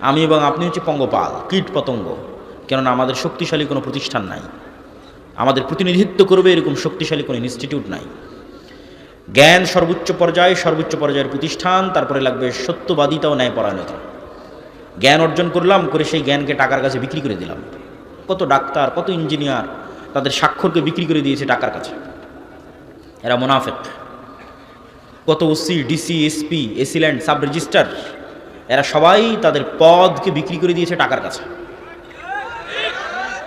আমি এবং আপনি হচ্ছে পঙ্গপাল, কীট পতঙ্গ। কেননা আমাদের শক্তিশালী কোনো প্রতিষ্ঠান নাই, আমাদের প্রতিনিধিত্ব করবে এরকম শক্তিশালী কোনো ইনস্টিটিউট নাই। জ্ঞান সর্বোচ্চ পর্যায়ের প্রতিষ্ঠান, তারপরে লাগবে সত্যবাদিতা ও ন্যায়পরায়ণতা। জ্ঞান অর্জন করলাম, করে সেই জ্ঞানকে টাকার কাছে বিক্রি করে দিলাম। কত ডাক্তার, কত ইঞ্জিনিয়ার তাদের স্বাক্ষরকে বিক্রি করে দিয়েছে টাকার কাছে, এরা মুনাফিক। কত OC, DC, SP, AC land, sub registrar, এরা সবাই তাদের পদকে বিক্রি করে দিয়েছে টাকার কাছে।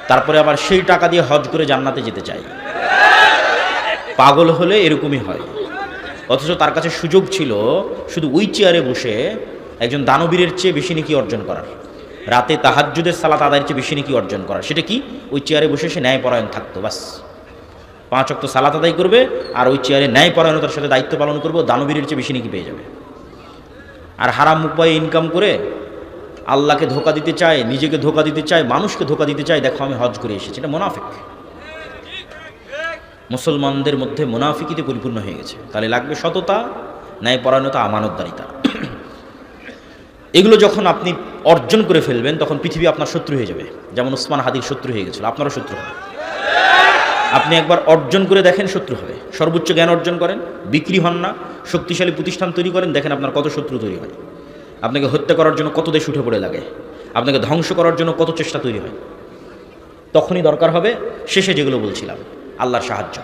তারপরে আবার সেই টাকা দিয়ে হজ করে জান্নাতে যেতে চায়। পাগল হলে এরকমই হয়। অথচ তার কাছে সুযোগ ছিল শুধু ওই চেয়ারে বসে একজন দানবীরের চেয়ে বেশি নেকি অর্জন করার, রাতে তাহাজ্জুদের সালাত আদায়ের চেয়ে বেশি নেকি অর্জন করার। সেটা কি? ওই চেয়ারে বসে সে ন্যায়পরায়ণ থাকতো, বাস 5 ওয়াক্ত সালাত আদায় করবে আর ওই চেয়ারে ন্যায়পরায়ণতার সাথে দায়িত্ব পালন করবে, দানবীরের চেয়ে বেশি নেকি পেয়ে যাবে। আর হারাম উপায়ে ইনকাম করে আল্লাহকে ধোকা দিতে চায়, নিজেকে ধোকা দিতে চায়, মানুষকে ধোকা দিতে চায়, দেখো আমি হজ করে এসেছি। এটা মুনাফিক। মুসলমানদের মধ্যে মুনাফিকিতে পরিপূর্ণ হয়ে গেছে। তাহলে লাগবে সততা, ন্যায়পরায়ণতা, আমানতদারিতা। এগুলো যখন আপনি অর্জন করে ফেলবেন তখন পৃথিবী আপনার শত্রু হয়ে যাবে। যেমন উসমান হাদির শত্রু হয়ে গেছিল, আপনারও শত্রু হবে। আপনি একবার অর্জন করে দেখেন, শত্রু হবে। সর্বোচ্চ জ্ঞান অর্জন করেন, বিক্রি হন না, শক্তিশালী প্রতিষ্ঠান তৈরি করেন, দেখেন আপনার কত শত্রু তৈরি হয়। আপনাকে হত্যা করার জন্য কত দেশ উঠে পড়ে লাগে, আপনাকে ধ্বংস করার জন্য কত চেষ্টা তৈরি হয়। তখনই দরকার হবে শেষে যেগুলো বলছিলাম, আল্লাহর সাহায্য।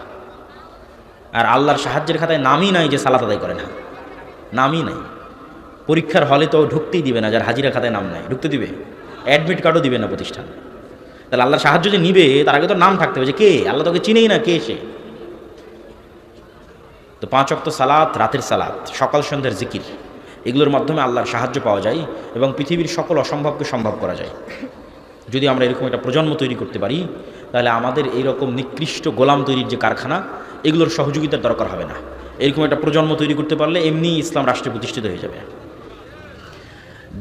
আর আল্লাহর সাহায্যের খাতায় নামই নাই যে সালাত আদায় করে না, নামই নাই। পরীক্ষার হলে তো ঢুকতেই দিবে না, যার হাজিরা খাতায় নাম নাই, ঢুকতে দিবে? অ্যাডমিট কার্ডও দিবে না প্রতিষ্ঠান। তাহলে আল্লাহর সাহায্য যে নিবে তার আগে তো নাম থাকতে হবে যে কে, আল্লাহ তোকে চিনেই না, কে সে। তো 5 ওয়াক্ত সালাত, রাতের সালাত, সকাল সন্ধ্যার জিকির, এগুলোর মাধ্যমে আল্লাহর সাহায্য পাওয়া যায় এবং পৃথিবীর সকল অসম্ভবকে সম্ভব করা যায়। যদি আমরা এরকম একটা প্রজন্ম তৈরি করতে পারি তাহলে আমাদের এইরকম নিকৃষ্ট গোলাম তৈরির যে কারখানা, এগুলোর সহযোগিতার দরকার হবে না। এরকম একটা প্রজন্ম তৈরি করতে পারলে এমনি ইসলাম রাষ্ট্রে প্রতিষ্ঠিত হয়ে যাবে।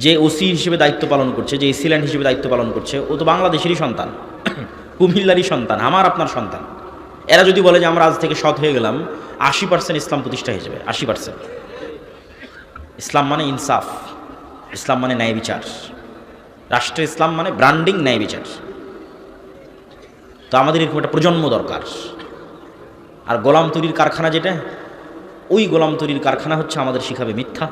যে ওসি হিসেবে দায়িত্ব পালন করছে, যে এসিল্যান্ড হিসেবে দায়িত্ব পালন করছে, ও তো বাংলাদেশেরই সন্তান, কুমিল্লারই সন্তান, আমার আপনার সন্তান। এরা যদি বলে যে আমরা আজ থেকে সৎ হয়ে গেলাম, 80% ইসলাম প্রতিষ্ঠা হয়ে যাবে। 80%। ইসলাম মানে ইনসাফ, ইসলাম মানে ন্যায় বিচার। রাষ্ট্রে ইসলাম মানে ব্র্যান্ডিং, ন্যায় বিচার। তো আমাদের এরকম একটা প্রজন্ম দরকার। আর গোলাম তৈরির কারখানা যেটা, ওই গোলাম তৈরির কারখানা হচ্ছে আমাদের শিখাবে মিথ্যা,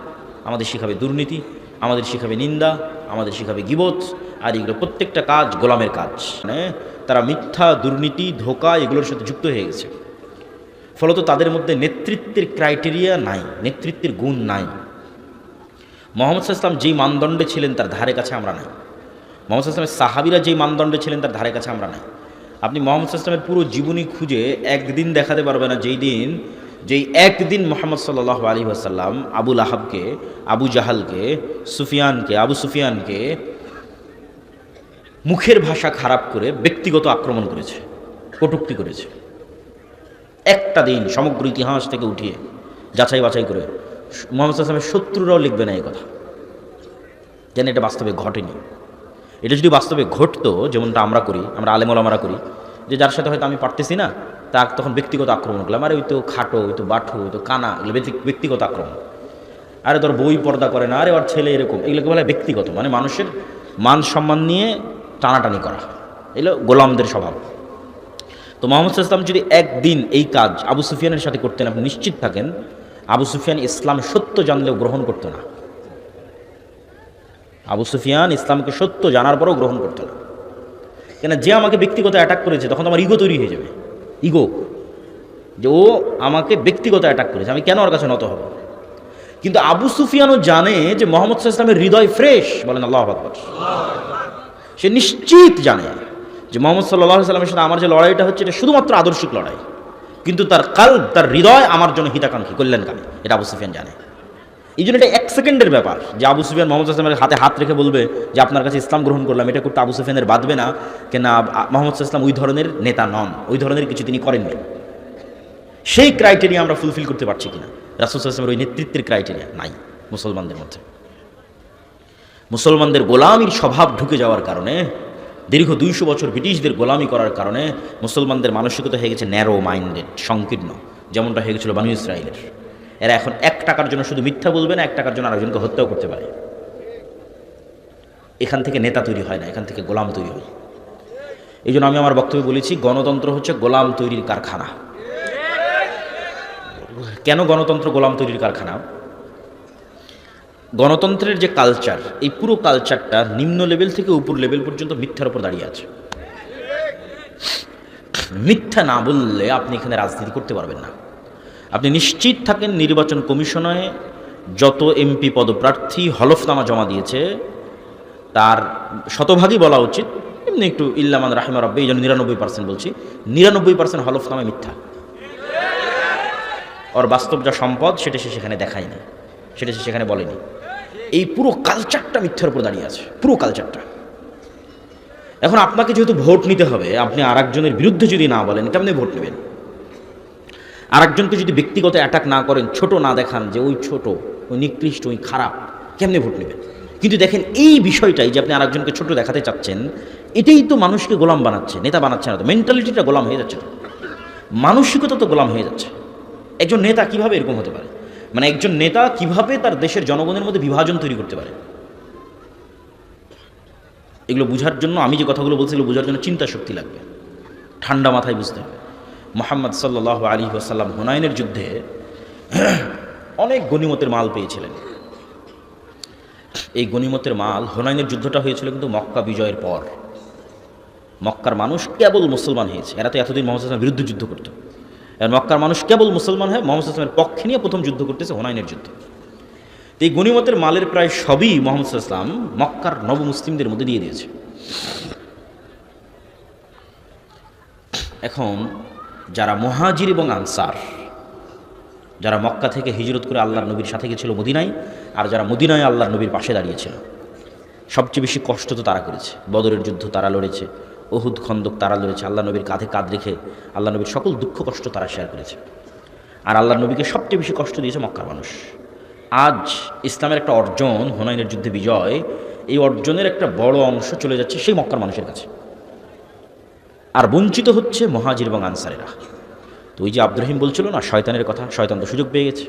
আমাদের শিখাবে দুর্নীতি, আমাদের শিখাবে নিন্দা, আমাদের শিখাবে গীবত। আর এগুলো প্রত্যেকটা কাজ গোলামের কাজ। মানে তারা মিথ্যা, দুর্নীতি, ধোঁকা এগুলোর সাথে যুক্ত হয়ে গেছে। ফলত তাদের মধ্যে নেতৃত্বের ক্রাইটেরিয়া নাই, নেতৃত্বের গুণ নাই। মুহাম্মদ সাল্লাল্লাহু আলাইহি ওয়াসাল্লাম যেই মানদণ্ডে ছিলেন তার ধারে কাছে আমরা নাই। মুহাম্মদ সাল্লাল্লাহু আলাইহি ওয়াসাল্লামের সাহাবীরা যেই মানদণ্ডে ছিলেন তার ধারে কাছে আমরা নাই। আপনি মুহাম্মদ সাল্লাল্লাহু আলাইহি ওয়াসাল্লামের পুরো জীবনী খুঁজে একদিন দেখাতে পারবে না যেই একদিন মুহাম্মদ সাল্লাল্লাহু আলাইহি ওয়াসাল্লাম আবু লাহাবকে, আবু জাহালকে, আবু সুফিয়ানকে মুখের ভাষা খারাপ করে ব্যক্তিগত আক্রমণ করেছে, কটূক্তি করেছে। একটা দিন সমগ্র ইতিহাস থেকে উঠিয়ে যাচাই বাছাই করে মুহাম্মদ সাল্লাল্লাহু আলাইহি ওয়াসাল্লামের শত্রুরাও লিখবে না এই কথা, যেন এটা বাস্তবে ঘটেনি। এটা যদি বাস্তবে ঘটতো, যেমনটা আমরা করি, আমরা আলেম ওলামারা করি, যে যার সাথে হয়তো আমি পারতেছি না, তা তখন ব্যক্তিগত আক্রমণ করলাম, আরে ওই তো খাটো, ওই তো বাঠো, ওই তো কানা, এগুলো ব্যক্তিগত আক্রমণ। আরে তোর বই পর্দা করে না, আরে ওর ছেলে এরকম, এগুলোকে বলে ব্যক্তিগত, মানে মানুষের মান সম্মান নিয়ে টানাটানি করা। এগুলো গোলামদের স্বভাব। তো মুহাম্মদ সাল্লাল্লাহু আলাইহি ওয়াসাল্লাম যদি একদিন এই কাজ আবু সুফিয়ানের সাথে করতেন, আপনি নিশ্চিত থাকেন আবু সুফিয়ান ইসলাম সত্য জানলেও গ্রহণ করতো না। আবু সুফিয়ান ইসলামকে সত্য জানার পরও গ্রহণ করতো না। কেন? যে আমাকে ব্যক্তিগত অ্যাটাক করেছে, তখন আমার ইগো তৈরি হয়ে যাবে। ইগো, যে ও আমাকে ব্যক্তিগত অ্যাটাক করেছে, আমি কেন ওর কাছে নত হব। কিন্তু আবু সুফিয়ানও জানে যে মুহাম্মদ সাল্লাল্লাহু আলাইহি ওয়াসাল্লামের হৃদয় ফ্রেশ, বলেন আল্লাহু আকবার। সে নিশ্চিত জানে যে মুহাম্মদ সাল্লাল্লাহু আলাইহি ওয়াসাল্লামের সাথে আমার যে লড়াইটা হচ্ছে এটা শুধুমাত্র আদর্শিক লড়াই, কিন্তু তার কাল্ব, তার হৃদয় আমার জন্য হিতাকাঙ্ক্ষী, কল্যাণকামী। এটা আবু সুফিয়ান জানে। এই জন্য এটা 1 সেকেন্ডের ব্যাপার যে আবু সুফিয়ান মুহাম্মদ সাল্লাল্লাহু আলাইহি ওয়াসাল্লামের হাতে হাত রেখে বলবে যে আপনার কাছে ইসলাম গ্রহণ করলাম, এটা করতে আবু সুফিয়ানের বাঁধবে না। কেন? মুহাম্মদ সাল্লাল্লাহু আলাইহি ওয়াসাল্লাম ওই ধরনের নেতা নন, ওই ধরনের কিছু তিনি করেননি। সেই ক্রাইটেরিয়া আমরা ফুলফিল করতে পারছি কিনা? রাসূল সাল্লাল্লাহু আলাইহি ওয়াসাল্লামের ওই নেতৃত্বের ক্রাইটেরিয়া নাই মুসলমানদের মধ্যে। মুসলমানদের গোলামির স্বভাব ঢুকে যাওয়ার কারণে, দীর্ঘ 200 বছর ব্রিটিশদের গোলামি করার কারণে মুসলমানদের মানসিকতা হয়ে গেছে ন্যারো মাইন্ডেড, সংকীর্ণ, যেমনটা হয়ে গেছিল বনী ইসরাইলের। এরা এখন 1 টাকার জন্য শুধু মিথ্যা বলবে না, 1 টাকার জন্য আরেকজনকে হত্যাও করতে পারে। এখান থেকে নেতা তৈরি হয় না, এখান থেকে গোলাম তৈরি হয়। এই জন্য আমি আমার বক্তব্যে বলেছি গণতন্ত্র হচ্ছে গোলাম তৈরির কারখানা। কেন গণতন্ত্র গোলাম তৈরির কারখানা? গণতন্ত্রের যে কালচার, এই পুরো কালচারটা নিম্ন লেভেল থেকে উপর লেভেল পর্যন্ত মিথ্যার উপর দাঁড়িয়ে আছে। মিথ্যা না বললে আপনি এখানে রাজনীতি করতে পারবেন না। আপনি নিশ্চিত থাকেন নির্বাচন কমিশনে যত এমপি পদপ্রার্থী হলফনামা জমা দিয়েছে তার শতভাগই বলা উচিত, এমনি একটু ইল্লামান রাহিমা রব্বি, এই জন্য 99% বলছি, 99% হলফনামা মিথ্যা। ওর বাস্তব যা সম্পদ সেটা সে সেখানে দেখায়নি, সেটা সে সেখানে বলেনি। এই পুরো কালচারটা মিথ্যার উপর দাঁড়িয়ে আছে, পুরো কালচারটা। এখন আপনাকে যেহেতু ভোট নিতে হবে, আপনি আরেকজনের বিরুদ্ধে যদি না বলেন কেমনে ভোট নেবেন? আরেকজনকে যদি ব্যক্তিগত অ্যাটাক না করেন, ছোট না দেখান যে ওই ছোট, ওই নিকৃষ্ট, ওই খারাপ, কেমনে ভোট নেবেন? কিন্তু দেখেন এই বিষয়টাই যে আপনি আরেকজনকে ছোট দেখাতে চাচ্ছেন, এটাই তো মানুষকে গোলাম বানাচ্ছে, নেতা বানাচ্ছে না তো। মেন্টালিটিটা গোলাম হয়ে যাচ্ছে, মানসিকতা তো গোলাম হয়ে যাচ্ছে। একজন নেতা কিভাবে এরকম হতে পারে? মানে একজন নেতা কিভাবে তার দেশের জনগণের মধ্যে বিভাজন তৈরি করতে পারে? এগুলো বোঝার জন্য, আমি যে কথাগুলো বলছি এগুলো বোঝার জন্য চিন্তা শক্তি লাগবে, ঠান্ডা মাথায় বুঝতে হবে। মুহাম্মদ সাল্লাল্লাহু আলাইহি ওয়াসাল্লাম হুনাইনের যুদ্ধে অনেক গনিমতের মাল পেয়েছিলেন। এই গনিমতের মাল, হুনাইনের যুদ্ধটা হয়েছিল কিন্তু মক্কা বিজয়ের পর। মক্কার মানুষ কেবল মুসলমান হয়েছে, এরা তো এতদিন মুহাম্মদ সাল্লাল্লাহু আলাইহি ওয়াসাল্লামের বিরুদ্ধে যুদ্ধ করতো। আর মক্কার মানুষ কেবল মুসলমান হয়ে মুহাম্মদ সাল্লাল্লাহু আলাইহি ওয়াসাল্লামের পক্ষে নিয়ে প্রথম যুদ্ধ করতেছে, হুনাইনের যুদ্ধ। এই গনিমতের মালের প্রায় সবই মুহাম্মদ সাল্লাল্লাহু আলাইহি ওয়াসাল্লাম মক্কার নবমুসলিমদের মধ্যে দিয়ে দিয়েছে। এখন যারা মুহাজির এবং আনসার, যারা মক্কা থেকে হিজরত করে আল্লাহর নবীর সাথে গেছিল মদিনায়, আর যারা মদিনায় আল্লাহর নবীর পাশে দাঁড়িয়েছিল, সবচেয়ে বেশি কষ্ট তো তারা করেছে। বদরের যুদ্ধ তারা লড়েছে, উহুদ খন্দক তারা লড়েছে, আল্লাহ নবীর কাঁধে কাঁধ রেখে আল্লাহ নবীর সকল দুঃখ কষ্ট তারা শেয়ার করেছে। আর আল্লাহর নবীকে সবচেয়ে বেশি কষ্ট দিয়েছে মক্কার মানুষ। আজ ইসলামের একটা অর্জন, হুনাইনের যুদ্ধে বিজয়, এই অর্জনের একটা বড় অংশ চলে যাচ্ছে সেই মক্কার মানুষের কাছে, আর বঞ্চিত হচ্ছে মুহাজির এবং আনসারেরা। তো ওই যে আব্দুর রহিম বলছিল না শয়তানের কথা, শয়তান তো সুযোগ পেয়ে গেছে,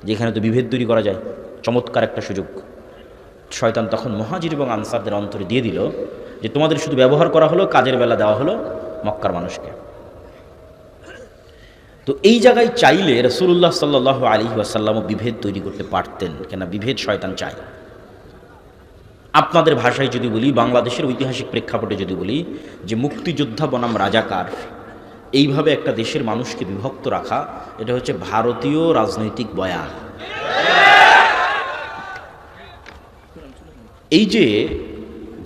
যেখানে তো বিভেদ তৈরি করা যায়, চমৎকার একটা সুযোগ। শয়তান তখন মুহাজির এবং আনসারদের অন্তরে দিয়ে দিল যে তোমাদের শুধু ব্যবহার করা হলো, কাজের বেলা দেওয়া হলো মক্কার মানুষকে। তো এই জায়গায় চাইলে রাসূলুল্লাহ সাল্লাল্লাহু আলাইহি ওয়াসাল্লামও বিভেদ তৈরি করতে পারতেন, কেন বিভেদ শয়তান চায়। আপনাদের ভাষায় যদি বলি, বাংলাদেশের ঐতিহাসিক প্রেক্ষাপটে যদি বলি, যে মুক্তিযোদ্ধা বনাম রাজাকার, এইভাবে একটা দেশের মানুষকে বিভক্ত রাখা, এটা হচ্ছে ভারতীয় রাজনৈতিক বয়ান। এই যে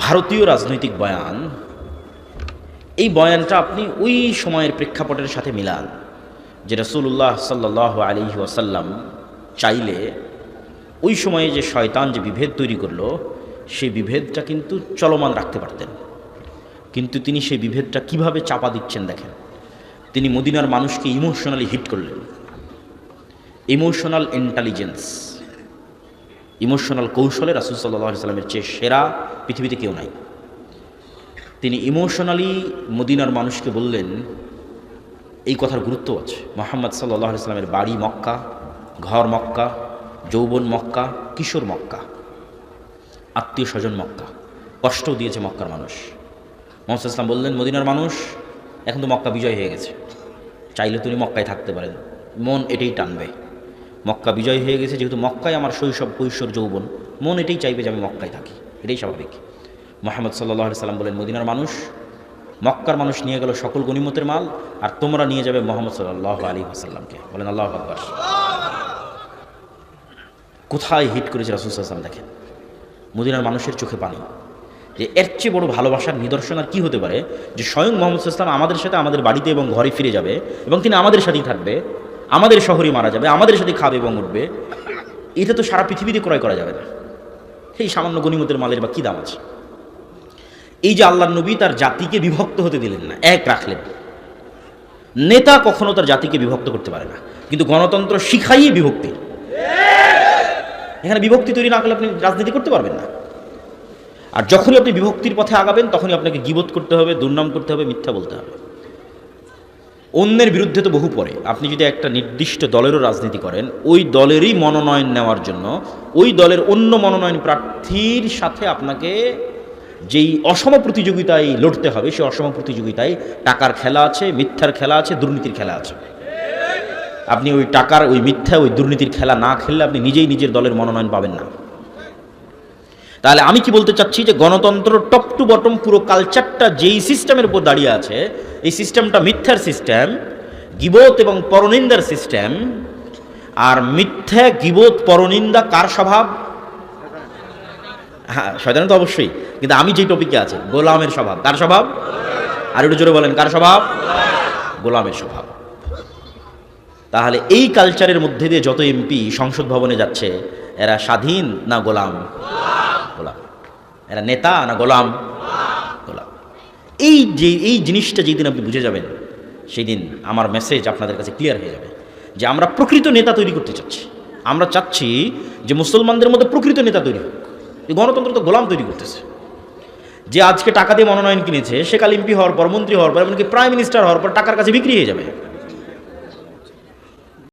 ভারতীয় রাজনৈতিক বয়ান, এই বয়ানটা আপনি ওই সময়ের প্রেক্ষাপটের সাথে মিলান যে রাসূলুল্লাহ সাল্লাল্লাহু আলাইহি ওয়াসাল্লাম চাইলে ওই সময়ে যে শয়তান যে বিভেদ তৈরি করলো, সেই বিভেদটা কিন্তু চলমান রাখতে পারতেন। কিন্তু তিনি সেই বিভেদটা কিভাবে চাপা দিচ্ছেন দেখেন। তিনি মদিনার মানুষকে ইমোশনালি হিট করলেন। ইমোশনাল ইন্টেলিজেন্স, ইমোশনাল কৌশলে রাসূল সাল্লাল্লাহু আলাইহি ওয়াসাল্লামের চেয়ে সেরা পৃথিবীতে কেউ নাই। তিনি ইমোশনালি মদিনার মানুষকে বললেন, এই কথার গুরুত্ব আছে, মুহাম্মদ সাল্লাল্লাহু আলাইহি ওয়াসাল্লামের বাড়ি মক্কা, ঘর মক্কা, যৌবন মক্কা, কিশোর মক্কা, আত্মীয় স্বজন মক্কা, কষ্টও দিয়েছে মক্কার মানুষ। মুহাম্মদ সাল্লাল্লাহু আলাইহি ওয়াসাল্লাম বললেন, মদিনার মানুষ এখন তো মক্কা বিজয় হয়ে গেছে, চাইলে তুমি মক্কায় থাকতে পারেন, মন এটাই টানবে। মক্কা বিজয় হয়ে গেছে যেহেতু, মক্কায় আমার শৈশব কৈশোর যৌবন, মন এটাই চাইবে যে আমি মক্কায় থাকি, এটাই স্বাভাবিক। মুহাম্মদ সাল্লাল্লাহু আলাইহি ওয়াসাল্লাম বলেন, মদিনার মানুষ, মক্কার মানুষ নিয়ে গেল সকল গনিমতের মাল, আর তোমরা নিয়ে যাবে মুহাম্মদ সাল্লাল্লাহু আলাইহি ওয়াসাল্লামকে। বলেন আল্লাহু আকবার। কোথায় হিট করেছে রাসূল সাল্লাল্লাহু আলাইহি ওয়াসাল্লাম দেখেন। মদিনার মানুষের চোখে পানি, যে এর চেয়ে বড় ভালোবাসার নিদর্শন আর কী হতে পারে, যে স্বয়ং মুহাম্মদ সাল্লাল্লাহু আলাইহি ওয়াসাল্লাম আমাদের সাথে আমাদের বাড়িতে এবং ঘরে ফিরে যাবে, এবং তিনি আমাদের সাথেই থাকবে, আমাদের শহরে মারা যাবে, আমাদের সাথে খাবে এবং উঠবে। এটা তো সারা পৃথিবীতে ক্রয় করা যাবে না। সেই সামান্য গনিমতের মালের বা কী দাম আছে? এই যে আল্লাহর নবী তার জাতিকে বিভক্ত হতে দিলেন না, এক রাখলেন। নেতা কখনো তার জাতিকে বিভক্ত করতে পারে না, কিন্তু গণতন্ত্র শিখাইয়ে বিভক্তি। এখানে বিভক্তি তৈরি না করলে আপনি রাজনীতি করতে পারবেন না। আর যখনই আপনি বিভক্তির পথে আগাবেন, তখনই আপনাকে গীবত করতে হবে, দুর্নাম করতে হবে, মিথ্যা বলতে হবে। অন্যের বিরুদ্ধে তো বহু পরে। আপনি যদি একটা নির্দিষ্ট দলেরও রাজনীতি করেন, ওই দলেরই মনোনয়ন নেওয়ার জন্য ওই দলের অন্য মনোনয়ন প্রার্থীর সাথে আপনাকে যেই অসম প্রতিযোগিতায় লড়তে হবে, সেই অসম প্রতিযোগিতায় টাকার খেলা আছে, মিথ্যার খেলা আছে, দুর্নীতির খেলা আছে। আপনি ওই টাকার, ওই মিথ্যা, ওই দুর্নীতির খেলা না খেললে আপনি নিজেই নিজের দলের মনোনয়ন পাবেন না। তাহলে আমি কি বলতে চাচ্ছি যে গণতন্ত্র টপ টু বটম পুরো কালচারটা যেই সিস্টেমের উপর দাঁড়িয়ে আছে, এই সিস্টেমটা মিথ্যার সিস্টেম, গীবত এবং পরনিন্দার সিস্টেম। আর মিথ্যা, গীবত, পরনিন্দা কার স্বভাব? হ্যাঁ, শয়তানের তো অবশ্যই, কিন্তু আমি যে টপিকে আছে, গোলামের স্বভাব। কার স্বভাব? আর একটু জোরে বলেন, কার স্বভাব? গোলামের স্বভাব। তাহলে এই কালচারের মধ্যে দিয়ে যত এমপি সংসদ ভবনে যাচ্ছে, এরা স্বাধীন না গোলাম? গোলাম। এরা নেতা না গোলাম? গোলাম। এই জিনিসটা যেই দিন আপনি বুঝে যাবেন, সেই দিন আমার মেসেজ আপনাদের কাছে ক্লিয়ার হয়ে যাবে যে আমরা প্রকৃত নেতা তৈরি করতে চাচ্ছি। আমরা চাচ্ছি যে মুসলমানদের মধ্যে প্রকৃত নেতা তৈরি হোক। এই গণতন্ত্র তো গোলাম তৈরি করতেছে। যে আজকে টাকা দিয়ে মনোনয়ন কিনেছে, সে কাল এমপি হওয়ার পর, মন্ত্রী হওয়ার পর, এমনকি প্রাইম মিনিস্টার হওয়ার পর টাকার কাছে বিক্রি হয়ে যাবে।